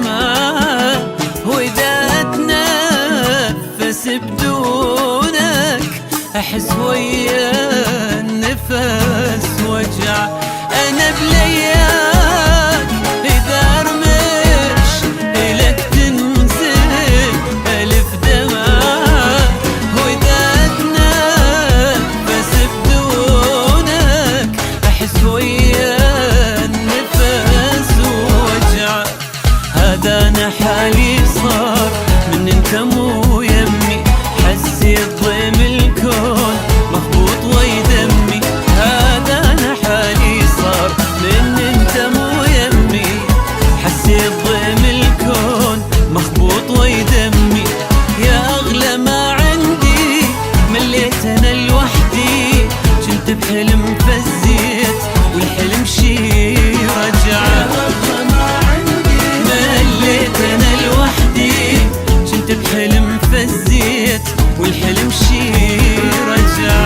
دمعة، وإذا أتنفس بدونك أحس ويا النفس وجع. أنا بلياك إذا أرمش إلك تنزل ألف دمعة، وإذا أتنفس بدونك أحس ويا النفس وجع. هذا أنا حالي صار من انت مو يمي، حسيت ضيم الكون مخبوط ويدمي. هذا أنا حالي صار من انت مو يمي، حسيت ضيم الكون مخبوط ويدمي. يا أغلى ما عندي مليت أنا لوحدي، كنت بحلم فزيت والحلم شي رجع. مليت أنا لوحدي كنت بحلم فزيت والحلم شي رجع.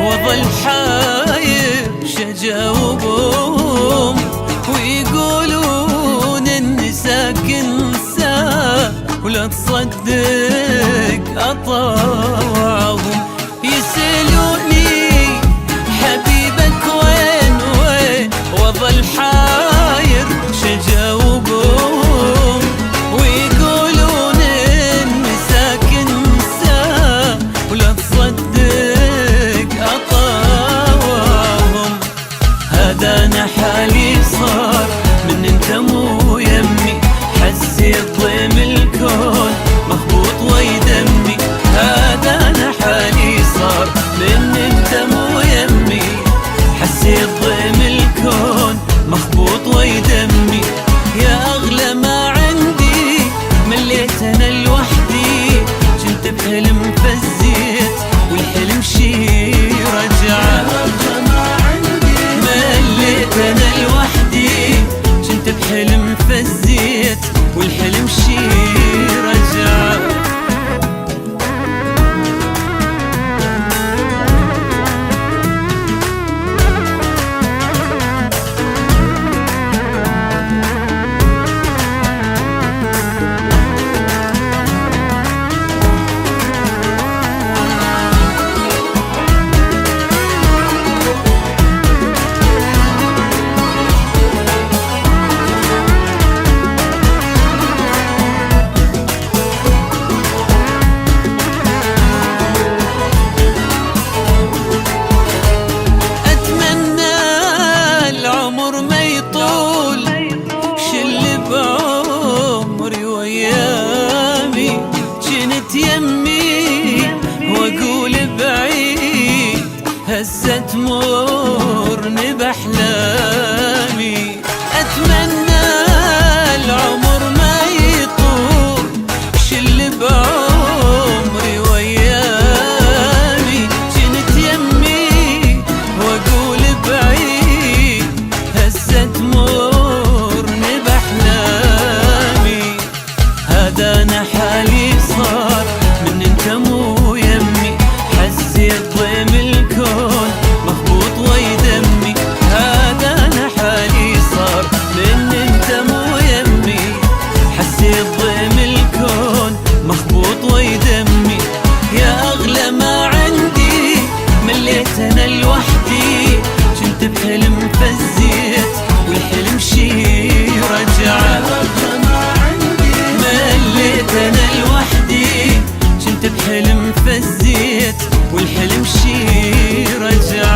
وظل حاير شجاوبهم ويقولون اني ساكن ساعة ولا تصدق اطاوعهم. يسألوني حبيبك وين وين، وظل حاير شجاوبهم ويقولون اني ساكن ساعة ولا تصدق أطاوعهم. هذا أنا حالي صار من انت مو يمي، حسيت ضيم الكون مخبوط ويدمي. هذا أنا حالي صار من انت مو يمي، حسيت ضيم الكون مخبوط ويدمي. يا أغلى ما عندي مليت أنا لوحدي، كنت بحلم فزيت والحلم شي رجع. مليت أنا لوحدي كنت بحلم فزيت والحلم شي رجع. يمي واقول بعيد هسه تمرني باحلامي. اتمنى العمر ما يطول شل بعمري ويامي. جنت يمي واقول بعيد هسه تمرني باحلامي. هذا انا حالي صار من انت مو يمي، حسيت ضيم الكون مخبوط ويدمي. هذا انا حالي صار من انت مو يمي، حسيت ضيم الكون مخبوط ويدمي. يا اغلى ما عندي مليت انا لوحدي، كنت بحلم فزيت والحلم شي رجع. مليت انا لوحدي كنت بحلم فزيت والحلم شي رجع.